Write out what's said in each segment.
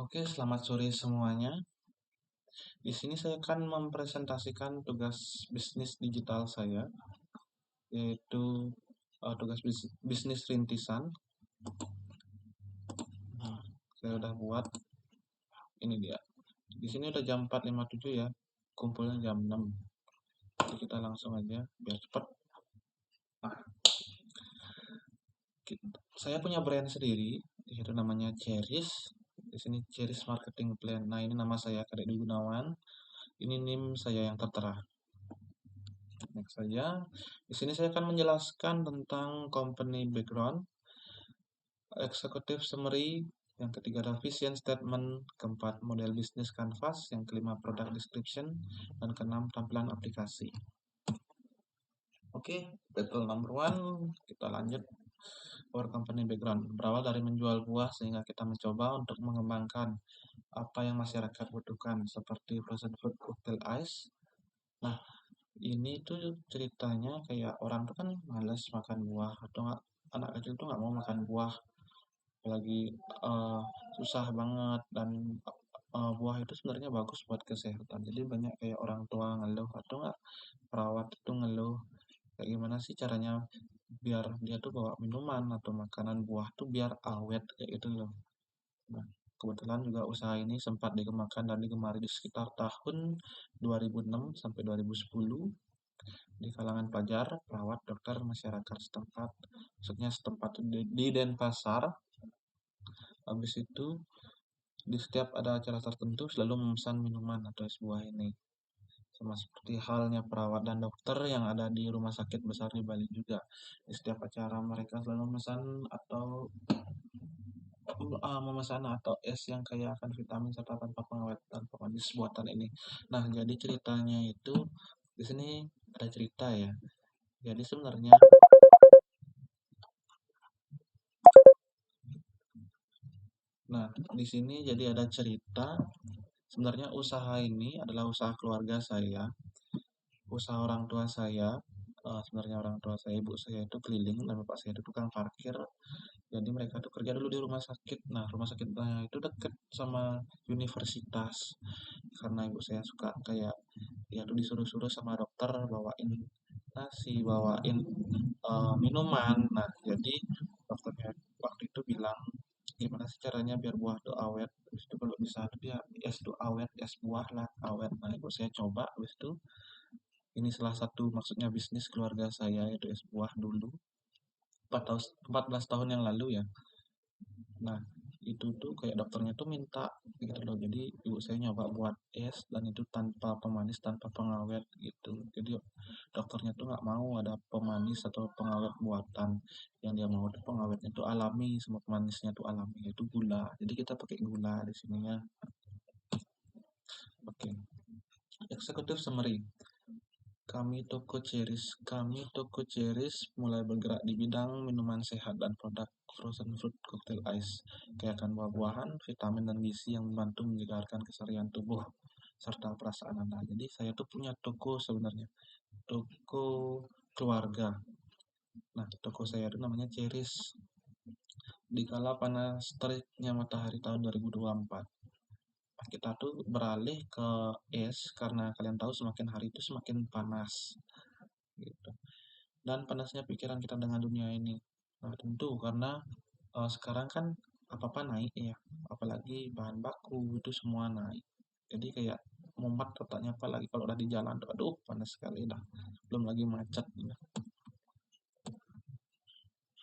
Oke, selamat sore semuanya. Di sini saya akan mempresentasikan tugas bisnis digital saya, yaitu tugas bisnis rintisan. Nah, saya udah buat, ini dia. Di sini udah jam 4.57 ya, kumpulnya jam 6. Jadi kita langsung aja, biar cepat. Nah, saya punya brand sendiri, yaitu namanya Ceris. Di sini Ceris Marketing Plan. Nah, ini nama saya, Kadek Dwi Gunawan. Ini NIM saya yang tertera. Next saja. Di sini saya akan menjelaskan tentang company background, executive summary, yang ketiga ada vision statement, keempat model bisnis canvas, yang kelima product description, dan keenam tampilan aplikasi. Oke, battle number one, kita lanjut. Our company background berawal dari menjual buah sehingga kita mencoba untuk mengembangkan apa yang masyarakat butuhkan seperti frozen food, cocktail ice. Nah, ini tuh ceritanya kayak orang tuh kan males makan buah atau nggak, anak kecil tuh nggak mau makan buah, apalagi susah banget, dan buah itu sebenarnya bagus buat kesehatan. Jadi banyak kayak orang tua ngeluh atau nggak perawat itu ngeluh kayak gimana sih caranya biar dia tuh bawa minuman atau makanan buah tuh biar awet kayak gitu loh. Nah, kebetulan juga usaha ini sempat dikembangkan dan digemari di sekitar tahun 2006 sampai 2010 di kalangan pelajar, perawat, dokter, masyarakat setempat. Maksudnya setempat di Denpasar. Habis itu di setiap ada acara tertentu selalu memesan minuman atau es buah ini. Sama seperti halnya perawat dan dokter yang ada di rumah sakit besar di Bali juga. Di setiap acara mereka selalu memesan atau es yang kaya akan vitamin serta tanpa pengawet dan pemanis buatan ini. Nah, jadi ceritanya itu di sini ada cerita ya. Jadi sebenarnya di sini jadi ada cerita. Sebenarnya usaha ini adalah usaha keluarga saya, usaha orang tua saya. Sebenarnya orang tua saya, ibu saya itu keliling dan bapak saya itu tukang parkir. Jadi mereka tuh kerja dulu di rumah sakit. Nah, rumah sakitnya itu deket sama universitas. Karena ibu saya suka kayak dia tuh disuruh-suruh sama dokter bawain nasi, bawain minuman. Nah, jadi dokternya waktu itu bilang gimana sih caranya biar buah tuh awet. Habis itu kalau bisa tuh dia es tuh awet, es buah lah awet. Nah, ibu saya coba. Habis itu ini salah satu maksudnya bisnis keluarga saya, yaitu es buah dulu 14 tahun yang lalu ya. Nah, itu tuh kayak dokternya tuh minta gitu loh. Jadi ibu saya nyoba buat es dan itu tanpa pemanis, tanpa pengawet gitu. Jadi dokternya tuh nggak mau ada pemanis atau pengawet buatan. Yang dia mau tuh pengawetnya tuh alami, sama pemanisnya tuh alami, itu gula. Jadi kita pakai gula di sininya. Oke. Executive summary. Kami Toko Ceris mulai bergerak di bidang minuman sehat dan produk frozen fruit cocktail ice, kayakan buah-buahan, vitamin dan gizi yang membantu menyegarkan keseharian tubuh serta perasaan Anda. Jadi saya tuh punya toko sebenarnya, toko keluarga. Nah, toko saya itu namanya Ceris. Di kala panas teriknya matahari tahun 2024, kita tuh beralih ke es karena kalian tahu semakin hari itu semakin panas gitu. Dan panasnya pikiran kita dengan dunia ini. Nah, tentu karena sekarang kan apa-apa naik ya, apalagi bahan baku itu semua naik. Jadi kayak mumet otaknya, apalagi kalau udah di jalan, aduh panas sekali dah. Belum lagi macet.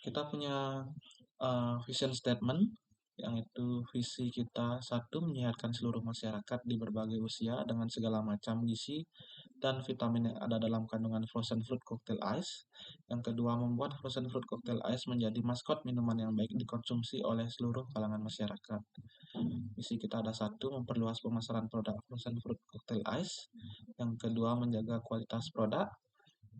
Kita punya vision statement, yang itu visi kita: satu, menyehatkan seluruh masyarakat di berbagai usia dengan segala macam gizi dan vitamin yang ada dalam kandungan frozen fruit cocktail ice. Yang kedua, membuat frozen fruit cocktail ice menjadi maskot minuman yang baik dikonsumsi oleh seluruh kalangan masyarakat. Misi kita ada: satu, memperluas pemasaran produk frozen fruit cocktail ice. Yang kedua, menjaga kualitas produk.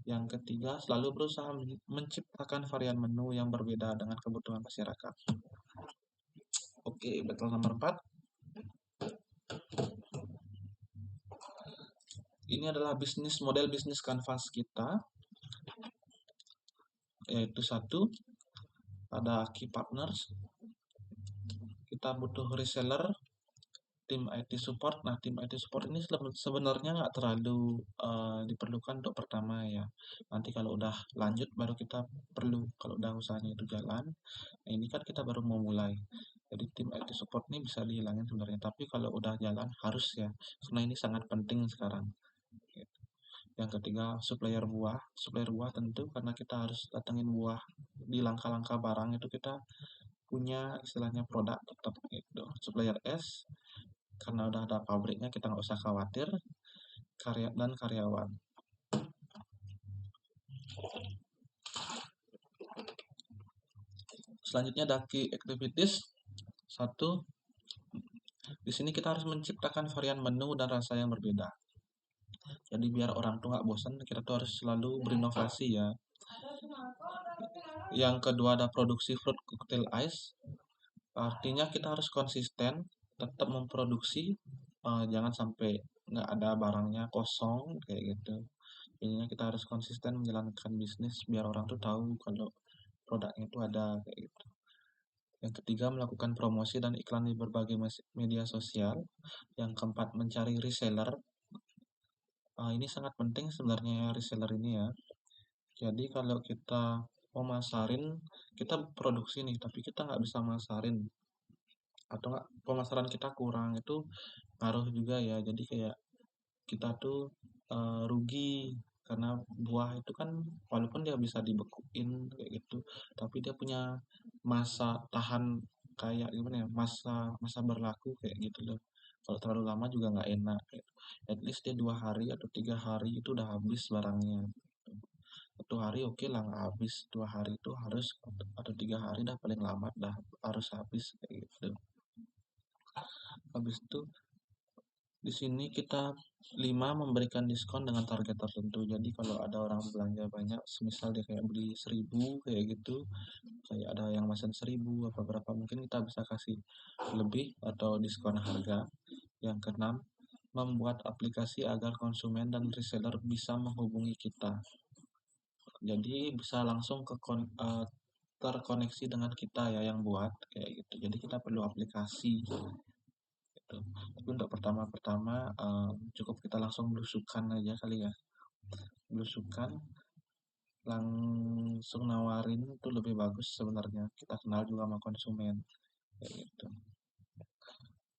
Yang ketiga, selalu berusaha menciptakan varian menu yang berbeda dengan kebutuhan masyarakat. Oke, battle nomor 4. Ini adalah model bisnis kanvas kita, yaitu satu, ada key partners. Kita butuh reseller tim IT support. Nah, tim IT support ini sebenarnya nggak terlalu diperlukan untuk pertama ya. Nanti kalau udah lanjut baru kita perlu, kalau udah usahanya itu jalan. Nah, ini kan kita baru mau mulai. Jadi tim IT support ini bisa dihilangin sebenarnya. Tapi kalau udah jalan harus ya, karena ini sangat penting sekarang. Yang ketiga, supplier buah. Supplier buah tentu karena kita harus datengin buah di langkah-langkah barang itu kita punya istilahnya produk tetap gitu. Supplier S karena udah ada pabriknya kita nggak usah khawatir. Dan karyawan. Selanjutnya ada key activities. Satu, di sini kita harus menciptakan varian menu dan rasa yang berbeda. Jadi biar orang tuh nggak bosan, kita tuh harus selalu berinovasi ya. Yang kedua ada produksi fruit cocktail ice. Artinya kita harus konsisten, tetap memproduksi, jangan sampai nggak ada barangnya kosong kayak gitu. Jadinya kita harus konsisten menjalankan bisnis biar orang tuh tahu kalau produknya itu ada kayak gitu. Yang ketiga melakukan promosi dan iklan di berbagai media sosial. Yang keempat mencari reseller. Ini sangat penting sebenarnya ya, reseller ini ya. Jadi kalau kita mau masarin, kita produksi nih, tapi kita nggak bisa masarin atau nggak pemasaran kita kurang itu ngaruh juga ya. Jadi kayak kita tuh rugi karena buah itu kan walaupun dia bisa dibekuin kayak gitu, tapi dia punya masa tahan kayak gimana ya, masa masa berlaku kayak gitu loh. Kalau terlalu lama juga nggak enak kayak. At least dia 2 hari atau 3 hari itu udah habis barangnya. 1 hari oke lah nggak habis, 2 hari itu harus, atau 3 hari dah paling lambat dah harus habis kayak gitu. Habis itu di sini kita 5 memberikan diskon dengan target tertentu. Jadi kalau ada orang belanja banyak, semisal dia kayak beli 1.000 kayak gitu, kayak ada yang pesan 1.000 apa berapa, mungkin kita bisa kasih lebih atau diskon harga. Yang keenam, membuat aplikasi agar konsumen dan reseller bisa menghubungi kita. Jadi bisa langsung terkoneksi dengan kita ya yang buat kayak gitu. Jadi kita perlu aplikasi gitu. Tapi untuk pertama-pertama cukup kita langsung belusukan aja kali ya. Belusukan langsung nawarin itu lebih bagus sebenarnya. Kita kenal juga sama konsumen kayak gitu.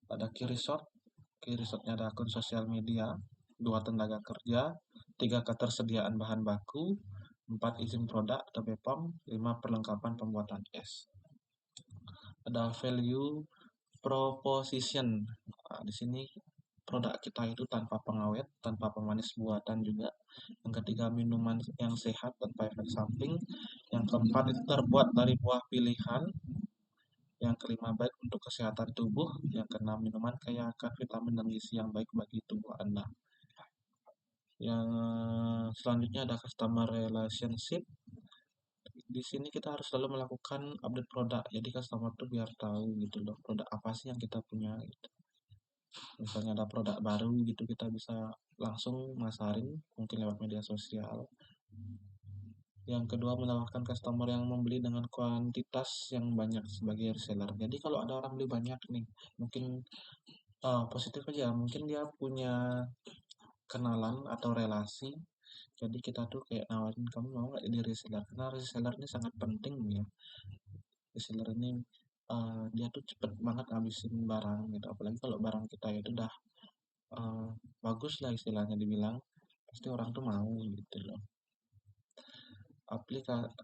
Ada key resort. Key resortnya ada akun sosial media, 2 tenaga kerja, 3 ketersediaan bahan baku, 4 izin produk atau BPOM, 5 perlengkapan pembuatan es. Ada value proposition. Nah, di sini produk kita itu tanpa pengawet, tanpa pemanis buatan juga. Yang ketiga minuman yang sehat tanpa efek samping. Yang keempat itu terbuat dari buah pilihan. Yang kelima baik untuk kesehatan tubuh. Yang keenam minuman kaya akan vitamin dan gizi yang baik bagi tubuh Anda. Yang selanjutnya ada customer relationship. Di sini kita harus selalu melakukan update produk. Jadi customer tuh biar tahu gitu loh produk apa sih yang kita punya gitu. Misalnya ada produk baru gitu kita bisa langsung masarin mungkin lewat media sosial. Yang kedua menawarkan customer yang membeli dengan kuantitas yang banyak sebagai reseller. Jadi kalau ada orang beli banyak nih, mungkin positif aja, mungkin dia punya kenalan atau relasi. Jadi kita tuh kayak nawarin kamu mau nggak jadi reseller? Karena reseller ini sangat penting ya. Reseller ini dia tuh cepet banget ngabisin barang gitu. Apalagi kalau barang kita itu udah bagus lah istilahnya dibilang, pasti orang tuh mau gitu loh.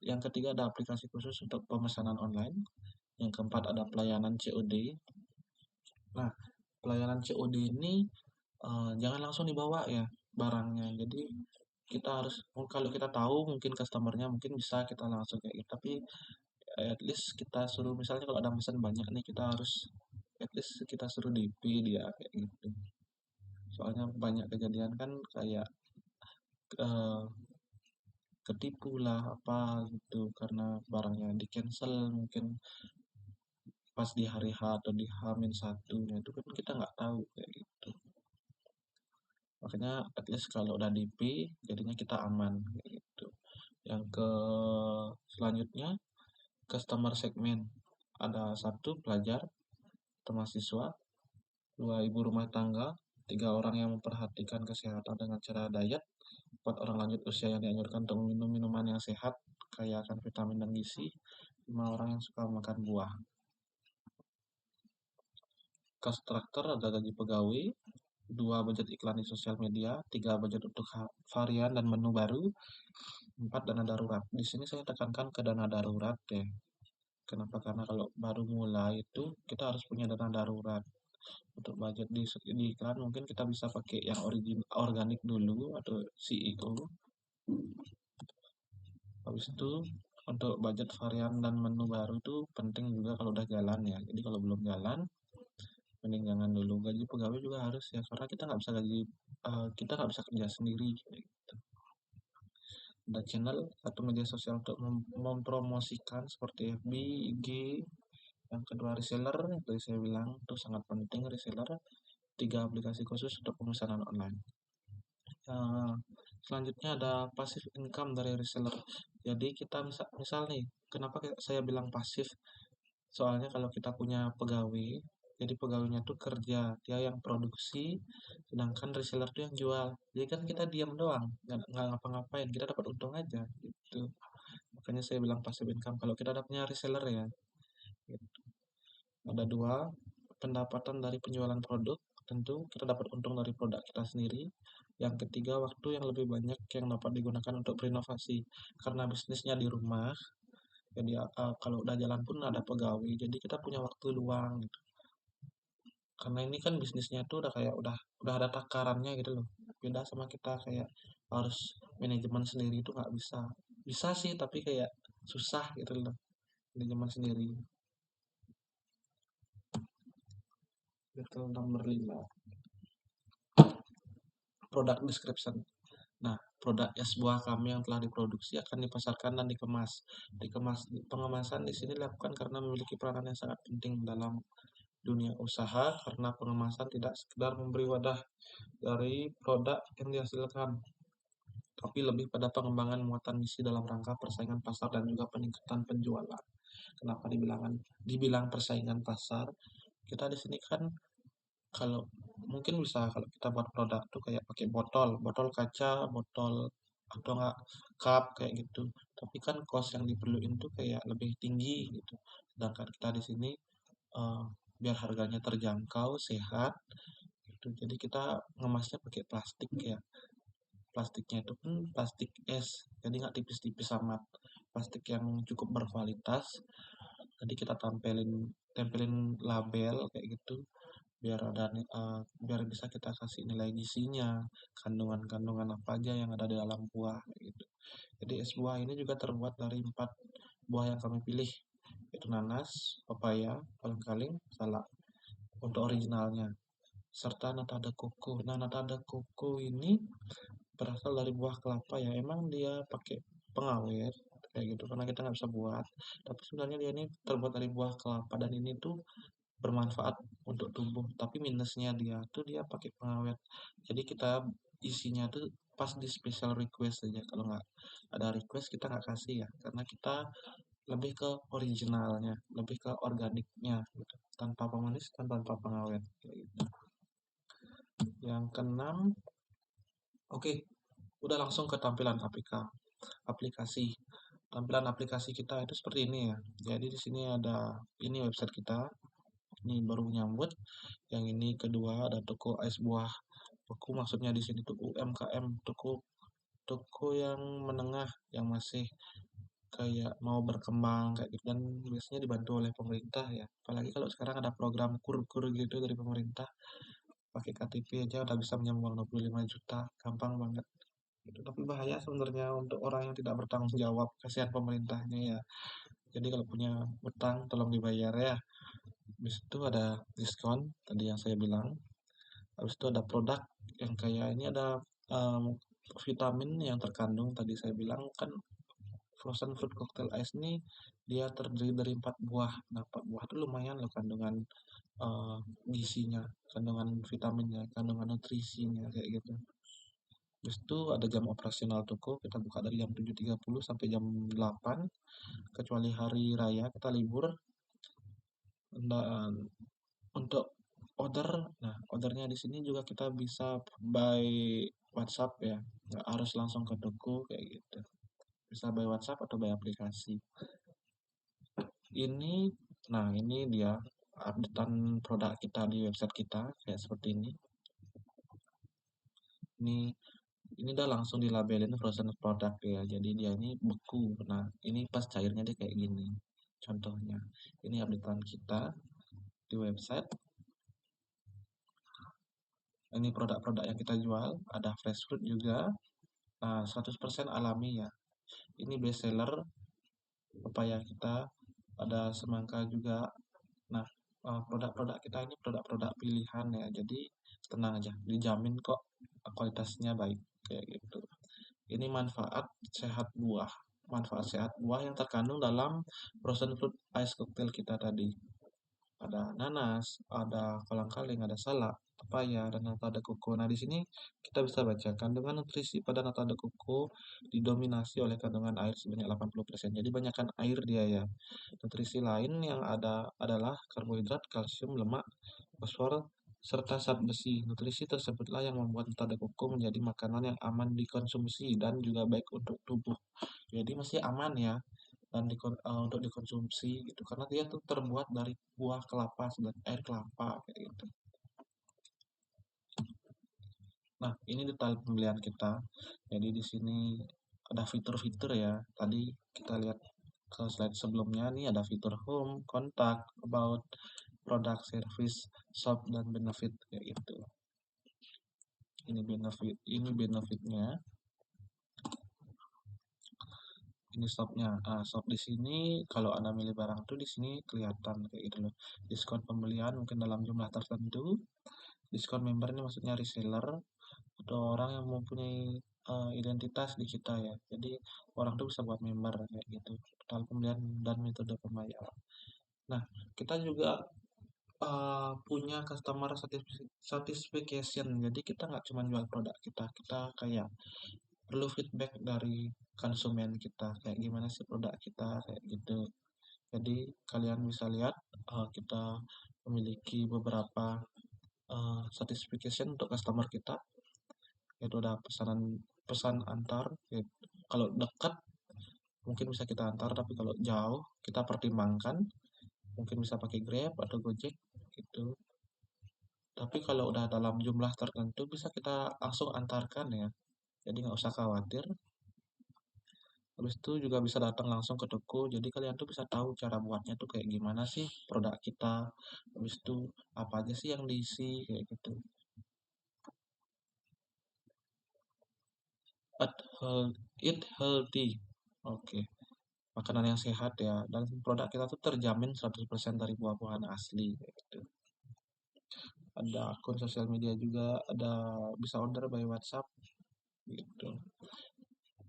Yang ketiga ada aplikasi khusus untuk pemesanan online. Yang keempat ada pelayanan COD. Nah, pelayanan COD ini jangan langsung dibawa ya barangnya. Jadi kita harus, kalau kita tahu mungkin customernya mungkin bisa kita langsung kayak gitu. Tapi at least kita suruh, misalnya kalau ada pesan banyak nih kita harus at least kita suruh DP dia kayak gitu. Soalnya banyak kejadian kan kayak eh, ketipu lah apa gitu karena barangnya di cancel mungkin pas di hari H atau di H-1 itu kan kita nggak tahu kayak gitu. Makanya at least kalau udah DP jadinya kita aman kayak gitu. Yang ke selanjutnya customer segment, ada 1 pelajar atau mahasiswa, 2 ibu rumah tangga, 3 orang yang memperhatikan kesehatan dengan cara diet, 4 orang lanjut usia yang dianjurkan untuk minum minuman yang sehat, kaya akan vitamin dan gizi, 5 orang yang suka makan buah. Cost structure ada gaji pegawai, 2 budget iklan di sosial media, 3 budget untuk varian dan menu baru, 4 dana darurat. Di sini saya tekankan ke dana darurat ya. Kenapa? Karena kalau baru mulai itu kita harus punya dana darurat. Untuk budget di iklan mungkin kita bisa pakai yang organik dulu atau CEO. Habis itu untuk budget varian dan menu baru itu penting juga kalau udah jalan ya. Jadi kalau belum jalan, mending jangan dulu. Gaji pegawai juga harus ya, karena kita nggak bisa kerja sendiri. Gitu. Ada channel atau media sosial untuk mempromosikan seperti FB, IG. Yang kedua reseller, yang tadi saya bilang itu sangat penting reseller. 3 aplikasi khusus untuk pemesanan online. Nah, selanjutnya ada pasif income dari reseller. Jadi kita misal nih, kenapa saya bilang pasif? Soalnya kalau kita punya pegawai, jadi pegawainya tuh kerja, dia yang produksi, sedangkan reseller tuh yang jual. Jadi kan kita diam doang, nggak ngapa-ngapain, kita dapat untung aja, gitu. Makanya saya bilang pasif income. Kalau kita ada punya reseller ya, gitu. Ada 2, pendapatan dari penjualan produk, tentu kita dapat untung dari produk kita sendiri. Yang ketiga, waktu yang lebih banyak yang dapat digunakan untuk berinovasi. Karena bisnisnya di rumah, jadi kalau udah jalan pun ada pegawai, jadi kita punya waktu luang gitu. Karena ini kan bisnisnya tuh udah kayak udah ada takarannya gitu loh. Beda sama kita kayak harus manajemen sendiri itu nggak bisa. Bisa sih tapi kayak susah gitu loh manajemen sendiri. Itu nomor 5. Product description. Nah, produk es buah kami yang telah diproduksi akan dipasarkan dan dikemas. Pengemasan di sini dilakukan karena memiliki peranan yang sangat penting dalam dunia usaha, karena pengemasan tidak sekedar memberi wadah dari produk yang dihasilkan, tapi lebih pada pengembangan muatan misi dalam rangka persaingan pasar dan juga peningkatan penjualan. Kenapa dibilang persaingan pasar? Kita di sini kan kalau mungkin bisa kalau kita buat produk tuh kayak pakai botol kaca, botol atau enggak cup kayak gitu. Tapi kan cost yang diperluin tuh kayak lebih tinggi gitu. Sedangkan kita di sini eh, biar harganya terjangkau, sehat gitu. Jadi kita ngemasnya pakai plastik ya. Plastiknya itu pun plastik es, jadi nggak tipis-tipis amat. Plastik yang cukup berkualitas. Jadi kita tempelin label kayak gitu biar bisa kita kasih nilai gizinya, kandungan-kandungan apa aja yang ada di dalam buah gitu. Jadi es buah ini juga terbuat dari 4 buah yang kami pilih, yaitu nanas, pepaya, kolang-kaling, salak untuk originalnya, serta nata de coco. Nah, nata de coco ini berasal dari buah kelapa ya. Emang dia pakai pengawet kayak gitu karena kita nggak bisa buat. Tapi sebenarnya dia ini terbuat dari buah kelapa dan ini tuh bermanfaat untuk tubuh, tapi minusnya dia pakai pengawet, jadi kita isinya tuh pas di special request aja, kalau nggak ada request kita nggak kasih ya, karena kita lebih ke originalnya, lebih ke organiknya gitu, tanpa pemanis dan tanpa pengawet kayak gitu. Yang keenam, oke, udah langsung ke tampilan aplikasi. Tampilan aplikasi kita itu seperti ini ya, jadi di sini ada ini website kita, ini baru nyambut. Yang ini kedua ada toko es buah. Toko maksudnya di sini tuh UMKM, toko toko yang menengah yang masih kayak mau berkembang kayak gitu, dan biasanya dibantu oleh pemerintah ya. Apalagi kalau sekarang ada program kur-kur gitu dari pemerintah, pakai KTP aja udah bisa menyambung 25 juta, gampang banget. Gitu. Tapi bahaya sebenarnya untuk orang yang tidak bertanggung jawab, kasihan pemerintahnya ya. Jadi kalau punya utang tolong dibayar ya. Habis itu ada diskon tadi yang saya bilang. Habis itu ada produk yang kayak ini ada vitamin yang terkandung tadi saya bilang kan, frozen fruit cocktail ice ini dia terdiri dari 4 buah. Nah, 4 buah itu lumayan loh kandungan uh, gizinya, kandungan vitaminnya, kandungan nutrisinya kayak gitu. Habis itu ada jam operasional toko, kita buka dari jam 7.30 sampai jam 8, kecuali hari raya kita libur. Dan untuk order. Nah, ordernya di sini juga kita bisa by WhatsApp ya, nggak harus langsung ke toko kayak gitu. Bisa by WhatsApp atau by aplikasi. Ini, nah ini dia updatean produk kita di website kita kayak seperti ini. Ini ini udah langsung dilabelin frozen product ya. Jadi dia ini beku. Nah, ini pas cairnya dia kayak gini. Contohnya, ini updatean kita di website. Ini produk-produk yang kita jual, ada fresh fruit juga, 100% alami ya. Ini best seller pepaya kita, ada semangka juga. Nah, produk-produk kita ini produk-produk pilihan ya. Jadi tenang aja, dijamin kok kualitasnya baik kayak gitu. Ini manfaat sehat buah yang terkandung dalam frozen fruit ice cocktail kita tadi. Ada nanas, ada kolang-kaling, ada salak, pepaya, dan nata de coco. Nah, di sini kita bisa baca kandungan nutrisi pada nata de coco didominasi oleh kandungan air sebanyak 80%. Jadi banyakkan air dia ya. Nutrisi lain yang ada adalah karbohidrat, kalsium, lemak, fosfor, serta zat besi. Nutrisi tersebutlah yang membuat nata de coco menjadi makanan yang aman dikonsumsi dan juga baik untuk tubuh. Jadi masih aman ya dan untuk dikonsumsi gitu karena dia tuh terbuat dari buah kelapa dan air kelapa kayak gitu. Nah, ini detail pembelian kita. Jadi di sini ada fitur-fitur ya. Tadi kita lihat ke slide sebelumnya nih ada fitur home, kontak, about, product, service, shop, dan benefit kayak gitu. Ini benefitnya. Ini shopnya. Shop di sini kalau Anda milih barang tuh di sini kelihatan kayak gitu loh. Diskon pembelian mungkin dalam jumlah tertentu. Diskon member ini maksudnya reseller atau orang yang mempunyai identitas di kita ya. Jadi orang tuh bisa buat member kayak gitu. Total pembelian dan metode pembayaran. Nah, kita juga punya customer satisfaction. Jadi kita nggak cuma jual produk kita, kita kayak perlu feedback dari konsumen kita kayak gimana sih produk kita kayak gitu. Jadi kalian bisa lihat kita memiliki beberapa satisfaction untuk customer kita, yaitu ada pesan antar. Kalau dekat mungkin bisa kita antar, tapi kalau jauh kita pertimbangkan, mungkin bisa pakai Grab atau Gojek gitu. Tapi kalau udah dalam jumlah tertentu bisa kita langsung antarkan ya. Jadi nggak usah khawatir. Habis itu juga bisa datang langsung ke toko. Jadi kalian tuh bisa tahu cara buatnya tuh kayak gimana sih produk kita. Habis itu apa aja sih yang diisi kayak gitu. Eat healthy. Oke. Makanan yang sehat ya. Dan produk kita tuh terjamin 100% dari buah-buahan asli kayak gitu. Ada akun sosial media juga, ada bisa order by WhatsApp gitu.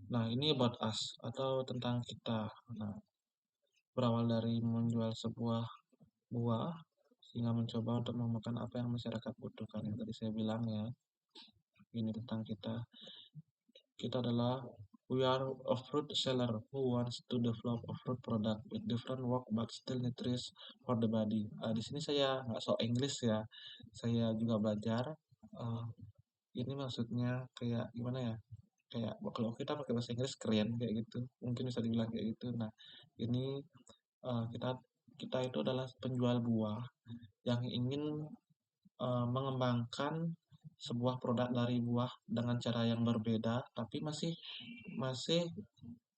Nah, ini about us atau tentang kita. Nah, berawal dari menjual sebuah buah sehingga mencoba untuk memakan apa yang masyarakat butuhkan yang tadi saya bilang ya. Ini tentang kita. Kita adalah we are a fruit seller who wants to develop a fruit product with different work but still nutritious for the body. Di sini saya nggak so English ya. Saya juga belajar. Uh, ini maksudnya kayak gimana ya? Kayak kalau kita pakai bahasa Inggris keren kayak gitu. Mungkin bisa dibilang kayak gitu. Nah, ini kita kita itu adalah penjual buah yang ingin mengembangkan sebuah produk dari buah dengan cara yang berbeda, tapi masih masih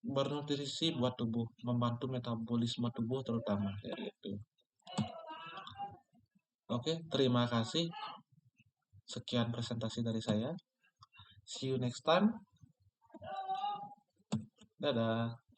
bernutrisi buat tubuh, membantu metabolisme tubuh terutama kayak gitu. Oke, terima kasih. Sekian presentasi dari saya. See you next time. Dadah.